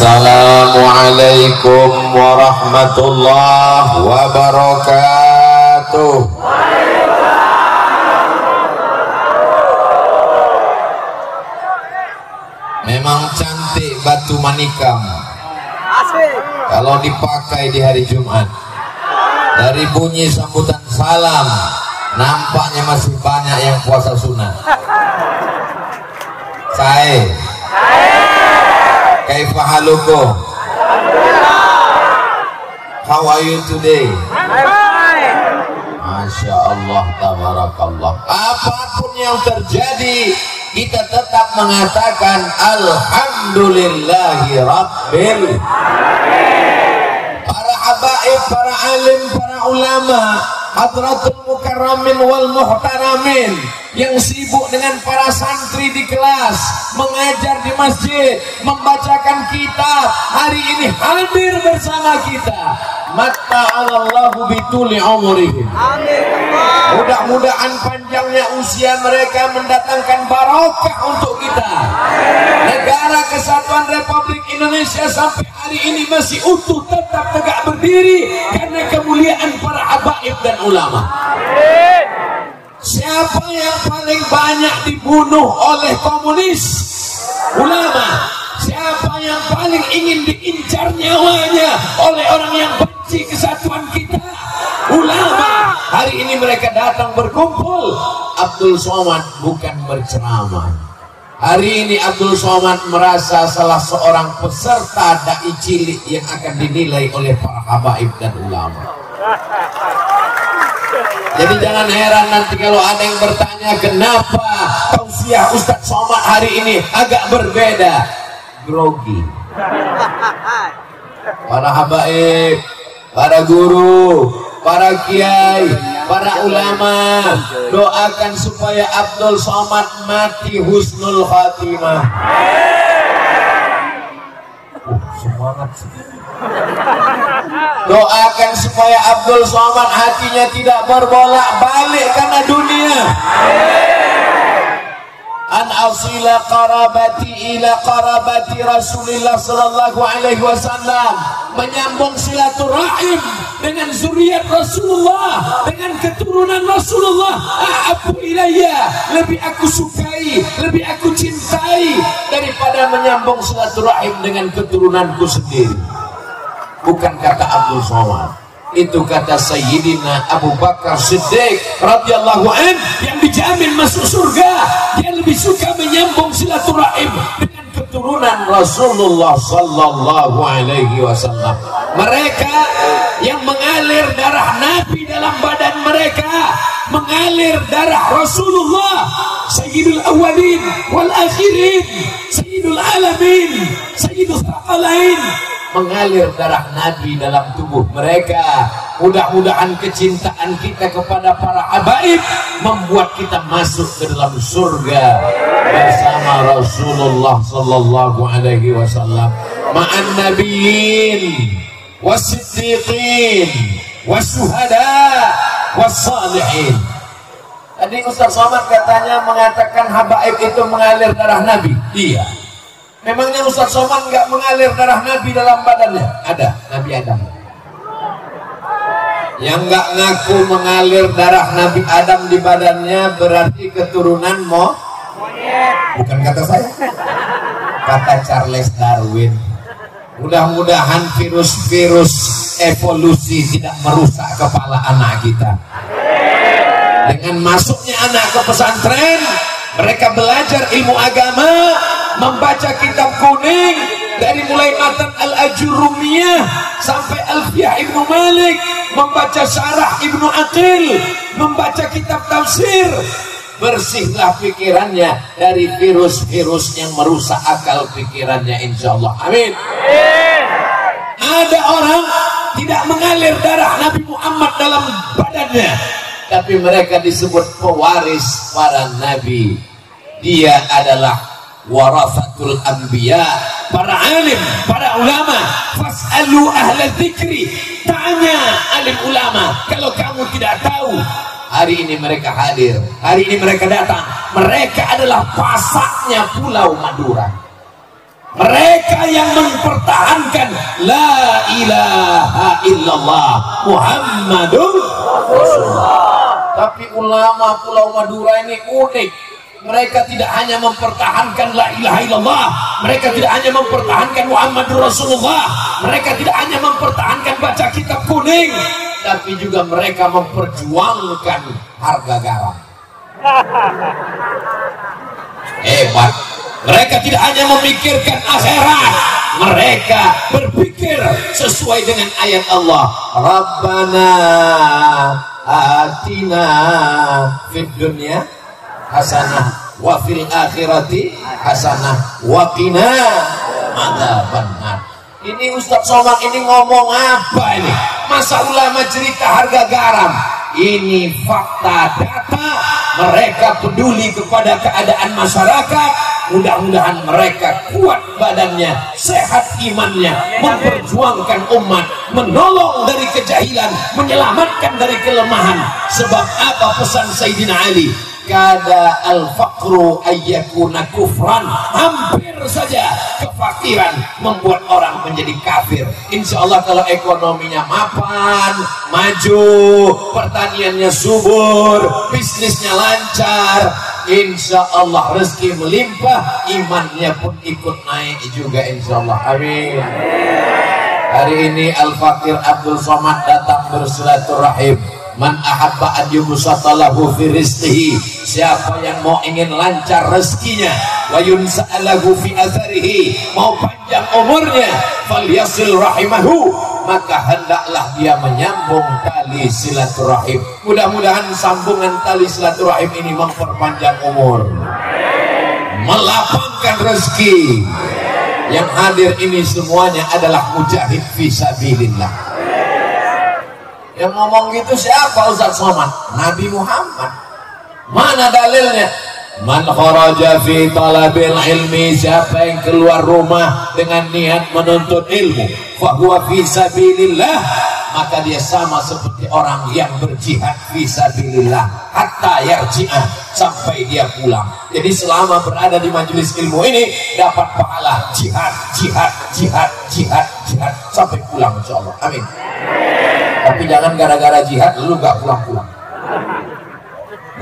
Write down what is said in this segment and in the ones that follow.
Assalamualaikum warahmatullahi wabarakatuh. Memang cantik batu manikam kalau dipakai di hari Jumat. Dari bunyi sambutan salam nampaknya masih banyak yang puasa sunnah. Kaifa halukum? How are you today? Masya Allah, tabarakallah. Apapun yang terjadi, kita tetap mengatakan alhamdulillahi rabbil. Para habaib, para alim, para ulama, hadratul mukarramin wal muhtaramin yang sibuk dengan para santri di kelas, mengajar di masjid, membacakan kitab, hari ini hadir bersama kita. Matta'alallahu bituli umurihim. Mudah-mudahan panjangnya usia mereka mendatangkan barokah untuk kita. Negara Kesatuan Republik Indonesia sampai hari ini masih utuh, tetap tegak berdiri karena kemuliaan para habaib dan ulama. Siapa yang paling banyak dibunuh oleh komunis? Ulama. Siapa yang paling ingin diincar nyawanya oleh orang yang benci kesatuan kita? Ulama. Hari ini mereka datang berkumpul. Abdul Somad bukan berceramah. Hari ini Abdul Somad merasa salah seorang peserta dai cilik yang akan dinilai oleh para habaib dan ulama. Jadi jangan heran nanti kalau ada yang bertanya kenapa tausiah Ustadz Somad hari ini agak berbeda. Grogi. Para habaib, para guru, para kiai, para ulama doakan supaya Abdul Somad mati husnul khatimah. Semangat. Doakan supaya Abdul Somad hatinya tidak berbolak-balik karena dunia. An asila qarabati ila qarabati Rasulullah sallallahu alaihi wasallam, menyambung silaturahim dengan zuriat Rasulullah, dengan keturunan Rasulullah. Ahabbu ilayya, lebih aku sukai, lebih aku cintai daripada menyambung silaturahim dengan keturunanku sendiri. Bukan kata Abdul Somad, itu kata Sayyidina Abu Bakar Siddiq radhiyallahu an yang dijamin masuk surga. Dia lebih suka menyambung silaturahim dengan keturunan Rasulullah sallallahu alaihi wasallam. Mereka yang mengalir darah Nabi dalam badan mereka, mengalir darah Rasulullah, Sayyidul Awwalin wal Akhirin, Sayyidul Alamin, Sayyidul Thaqalain, mengalir darah Nabi dalam tubuh mereka. Mudah-mudahan kecintaan kita kepada para habaib membuat kita masuk ke dalam surga bersama Rasulullah sallallahu alaihi wasallam, ma'an nabiyyin was-siddiqin was-syuhada was-salihin. Tadi Ustaz Somad katanya mengatakan habaib itu mengalir darah Nabi. Iya. Memangnya Ustaz Somad nggak mengalir darah Nabi dalam badannya? Ada, Nabi Adam. Yang nggak ngaku mengalir darah Nabi Adam di badannya berarti keturunan monyet. Bukan kata saya, kata Charles Darwin. Mudah-mudahan virus-virus evolusi tidak merusak kepala anak kita. Dengan masuknya anak ke pesantren, mereka belajar ilmu agama, membaca kitab kuning dari mulai matan Al-Ajurumiyah sampai Alfiyah Ibnu Malik, membaca syarah Ibnu Aqil, membaca kitab tafsir. Bersihlah pikirannya dari virus-virus yang merusak akal pikirannya, insyaallah. Amin. Ada orang tidak mengalir darah Nabi Muhammad dalam badannya, tapi mereka disebut pewaris para nabi. Dia adalah warasatul anbiya, para alim, para ulama. Fas'alu ahla dzikri, tanya alim ulama kalau kamu tidak tahu. Hari ini mereka hadir, hari ini mereka datang. Mereka adalah pasaknya Pulau Madura. Mereka yang mempertahankan la ilaha illallah Muhammadur Rasulullah. Tapi ulama Pulau Madura ini unik. Mereka tidak hanya mempertahankan la ilaha illallah, mereka tidak hanya mempertahankan Muhammadur Rasulullah, mereka tidak hanya mempertahankan baca kitab kuning, tapi juga mereka memperjuangkan harga garam. Hebat. Mereka tidak hanya memikirkan akhirat, mereka berpikir sesuai dengan ayat Allah. Rabbana atina fid dunya hasanah wa fil akhirati hasanah wa qina adzabannar. Ini Ustaz Somad ini ngomong apa ini? Masa ulama cerita harga garam? Ini fakta data. Mereka peduli kepada keadaan masyarakat. Mudah-mudahan mereka kuat badannya, sehat imannya, memperjuangkan umat, menolong dari kejahilan, menyelamatkan dari kelemahan. Sebab apa pesan Sayyidina Ali? Kada al-faqru ayyakuna kufran. Hampir saja kefakiran membuat orang menjadi kafir. Insya Allah kalau ekonominya mapan, maju, pertaniannya subur, bisnisnya lancar, insya Allah rezeki melimpah, imannya pun ikut naik juga insya Allah. Amin. Hari ini Al-Fakir Abdul Somad datang bersilaturahim. Man ahabba an yubsatalahu fi rizqihi, siapa yang mau ingin lancar rezekinya, wa yunsa'alahu fi atharihi, mau panjang umurnya, falyasil rahimahu, maka hendaklah dia menyambung tali silaturahim. Mudah-mudahan sambungan tali silaturahim ini memperpanjang umur, melapangkan rezeki. Yang hadir ini semuanya adalah mujahid fisabilillah. Yang ngomong gitu siapa Ustaz Somad? Nabi Muhammad. Mana dalilnya? Man kharaja fi talabil ilmi, siapa yang keluar rumah dengan niat menuntut ilmu, fa huwa fi sabilillah, maka dia sama seperti orang yang berjihad fi sabilillah hatta yarji'ah, sampai dia pulang. Jadi selama berada di majelis ilmu ini dapat pahala jihad, jihad, jihad, jihad, jihad sampai pulang insyaallah. Amin. Tapi jangan gara-gara jihad lu gak pulang-pulang.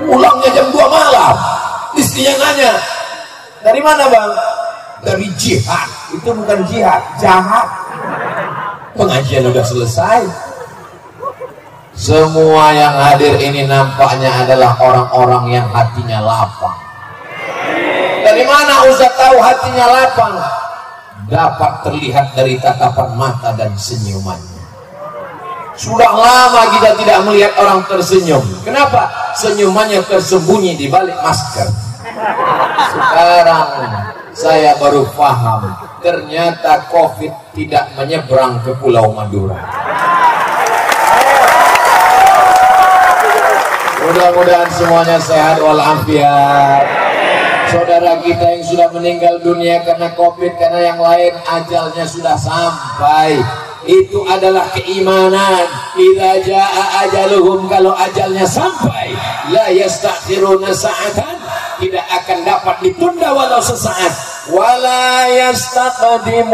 Pulangnya jam 2 malam. Istrinya nanya, dari mana bang? Dari jihad. Itu bukan jihad, jahat. Pengajian udah selesai. Semua yang hadir ini nampaknya adalah orang-orang yang hatinya lapang. Dari mana Ustaz tahu hatinya lapang? Dapat terlihat dari tatapan mata dan senyumannya. Sudah lama kita tidak melihat orang tersenyum. Kenapa? Senyumannya tersembunyi di balik masker. Sekarang saya baru paham, ternyata COVID tidak menyeberang ke Pulau Madura. Mudah-mudahan semuanya sehat walafiat. Saudara kita yang sudah meninggal dunia karena COVID, karena yang lain ajalnya sudah sampai, itu adalah keimanan. Idza jaa ajaluhum, kalau ajalnya sampai, la yastakhiruna sa'atan, tidak akan dapat ditunda walau sesaat, wala yastaqdimun,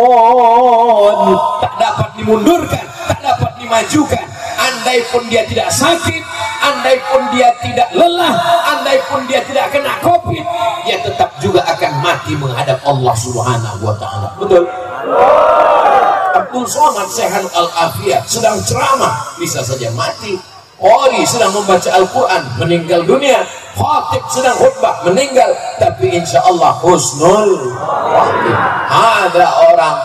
tak dapat dimundurkan, tak dapat dimajukan. Andai pun dia tidak sakit, andai pun dia tidak lelah, andai pun dia tidak kena COVID, dia tetap juga akan mati menghadap Allah Subhanahu wa ta'ala. Betul? Abdul Somad sehat al-afiyah, sedang ceramah bisa saja mati. Qari sedang membaca Al-Quran meninggal dunia. Khatib sedang khutbah meninggal, tapi insya Allah husnul khatimah. Ada orang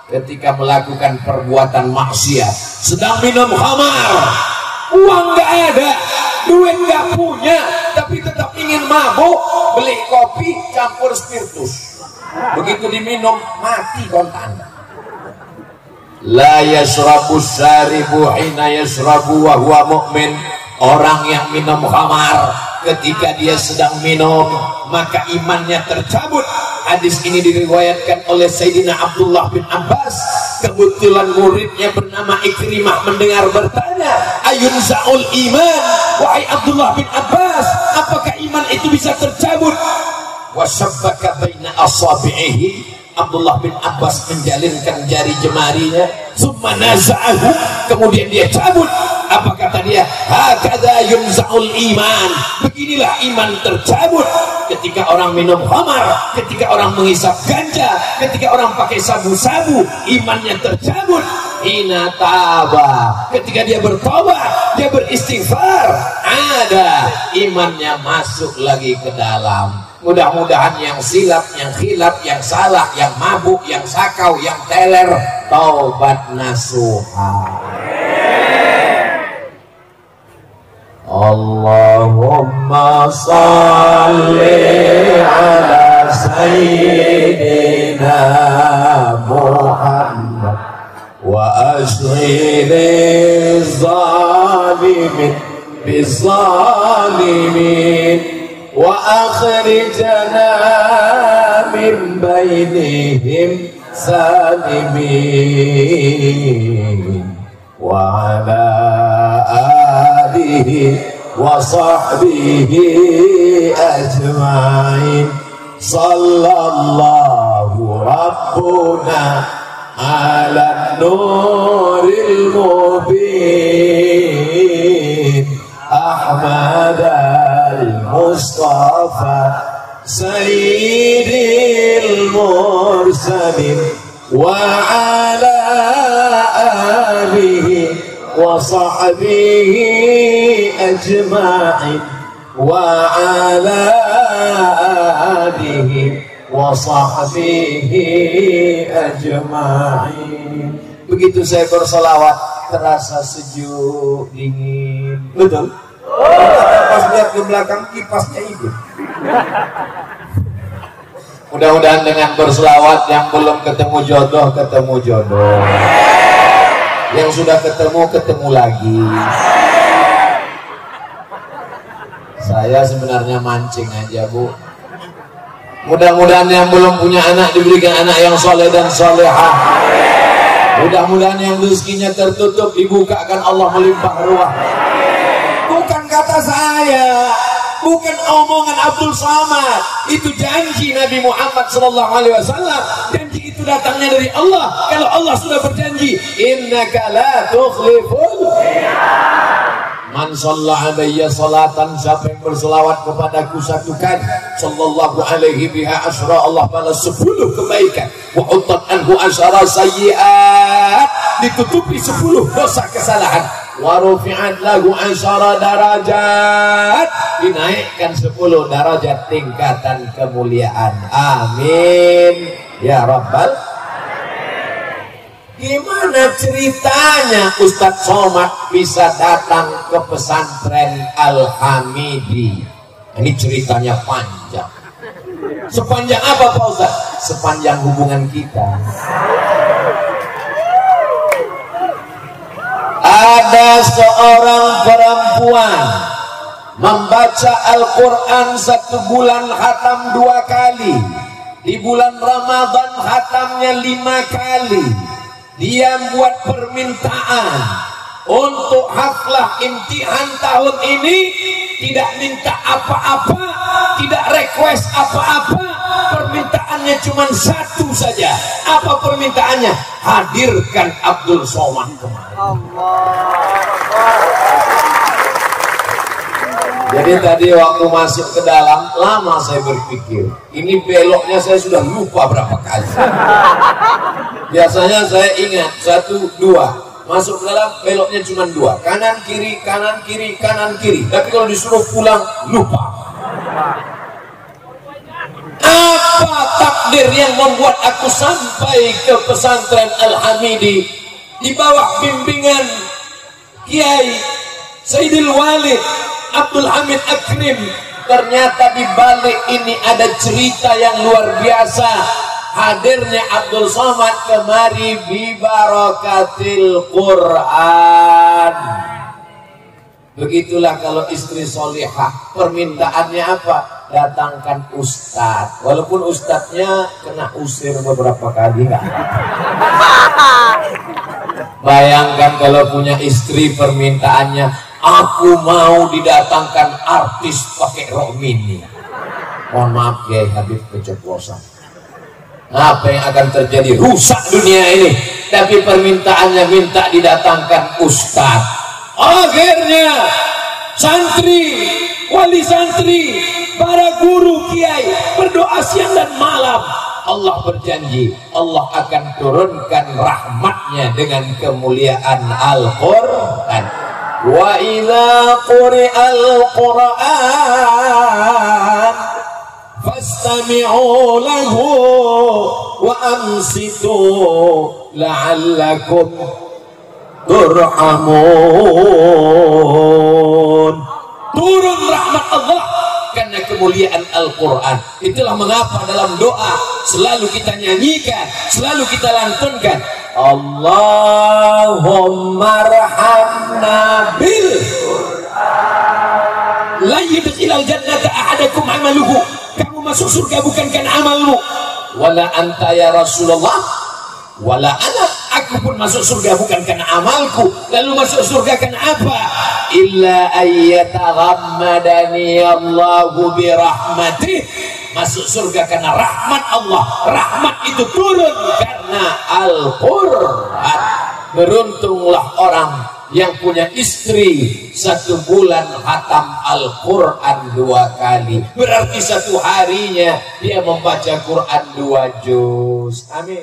ketika melakukan perbuatan maksiat, sedang minum khamar, uang nggak ada, duit nggak punya, tapi tetap ingin mabuk, beli kopi campur spiritus, begitu diminum mati kontan. La yasrabu syaribu hina yasrabu wa huwa mu'min. Orang yang minum khamar ketika dia sedang minum, maka imannya tercabut. Hadis ini diriwayatkan oleh Sayyidina Abdullah bin Abbas. Kebetulan muridnya bernama Ikrimah mendengar bertanya, ayun za'ul iman, wahai Abdullah bin Abbas, apakah iman itu bisa tercabut? Wasabbaka baina asabi'ihi, Abdullah bin Abbas menjalinkan jari jemarinya, summa naza'ahu, kemudian dia cabut. Apa kata dia? Hakadha yunza'ul iman, beginilah iman tercabut. Ketika orang minum khamar, ketika orang menghisap ganja, ketika orang pakai sabu-sabu, imannya tercabut. Hina taba, ketika dia bertobat, dia beristighfar, ada imannya masuk lagi ke dalam. Mudah-mudahan yang silap, yang khilaf, yang salah, yang mabuk, yang sakau, yang teler, taubat nasuha. Allahumma salli ala sayyidina Muhammad wa ashghili zalimin bizalimin wa akhrijna min bainihim salimin wa ala alihi wa sahbihi ajma'in. Sallallahu rabbuna ala nuril mubin Ahmad al-Mustafa sayyidil mursalin wa ala alihi wa sahbihi ajma'in wa ala alihi wa sahbihi ajma'in. Begitu saya bersolawat terasa sejuk dingin. Betul? Pas lihat ke belakang kipasnya hidup. Mudah-mudahan dengan bersolawat yang belum ketemu jodoh, ketemu jodoh. Yang sudah ketemu, ketemu lagi. Saya sebenarnya mancing aja, Bu. Mudah-mudahan yang belum punya anak diberikan anak yang soleh dan solehah. Mudah-mudahan yang rezekinya tertutup dibukakan Allah melimpah ruah. Bukan kata saya, bukan omongan Abdul Somad, itu janji Nabi Muhammad SAW. Janji itu datangnya dari Allah. Kalau Allah sudah berjanji, innaka la tukhliful mi'ad. Man shalla alayya salatan, siapa yang berselawat kepadaku satu kali, sallallahu alaihi biha asyra, Allah balas 10 kebaikan. Wa uttat anhu asyara sayyi'at, ditutupi 10 dosa kesalahan. Wa rufi'at lahu asyara darajat, dinaikkan 10 derajat tingkatan kemuliaan. Amin ya rabbal. Gimana ceritanya Ustadz Somad bisa datang ke pesantren Al-Hamidi? Ini ceritanya panjang. Sepanjang apa Pak Ustadz? Sepanjang hubungan kita. Ada seorang perempuan membaca Al-Quran 1 bulan khatam 2 kali. Di bulan Ramadan khatamnya 5 kali. Dia buat permintaan untuk haflah imtihan tahun ini, tidak minta apa-apa, tidak request apa-apa, permintaannya cuma satu saja. Apa permintaannya? Hadirkan Abdul Somad kemari. Jadi tadi waktu masuk ke dalam, lama saya berpikir, ini beloknya saya sudah lupa berapa kali. Biasanya saya ingat 1, 2, masuk ke dalam beloknya cuma 2, kanan kiri kanan kiri kanan kiri. Tapi kalau disuruh pulang lupa. Apa takdir yang membuat aku sampai ke pesantren Al-Hamidi di bawah bimbingan Kiai Sayyidil Walid Abdul Hamid Akrim? Ternyata di balik ini ada cerita yang luar biasa. Hadirnya Abdul Somad kemari bi barakatil Quran. Begitulah kalau istri solihah, permintaannya apa? Datangkan ustadz. Walaupun ustadznya kena usir beberapa kali, enggak. Bayangkan kalau punya istri permintaannya, aku mau didatangkan artis pakai rok mini. Mohon maaf ya, Habib keceplosan. Apa yang akan terjadi? Rusak dunia ini. Tapi permintaannya minta didatangkan ustaz. Akhirnya santri, wali santri, para guru kiai berdoa siang dan malam. Allah berjanji Allah akan turunkan rahmatnya dengan kemuliaan Al-Quran. Wa idza quri'al Qur'an fastami'u lahu wa ansitu la'allakum turhamun. Turun rahmat Allah karena kemuliaan Al-Quran. Itulah mengapa dalam doa selalu kita nyanyikan, selalu kita lantunkan, Allahumma arhamna bil Qur'an la yudkhilal jannata ahadakum amaluhu. Kamu masuk surga bukan karena amalmu. Wala anta ya Rasulullah wala ana, aku pun masuk surga bukan karena amalku. Lalu masuk surga karena apa? Illa ayyataghammadani Allahu birahmatih. Masuk surga karena rahmat Allah. Rahmat itu turun karena Al-Quran. Beruntunglah orang yang punya istri 1 bulan khatam Al-Quran 2 kali. Berarti 1 harinya dia membaca Quran 2 juz. Amin.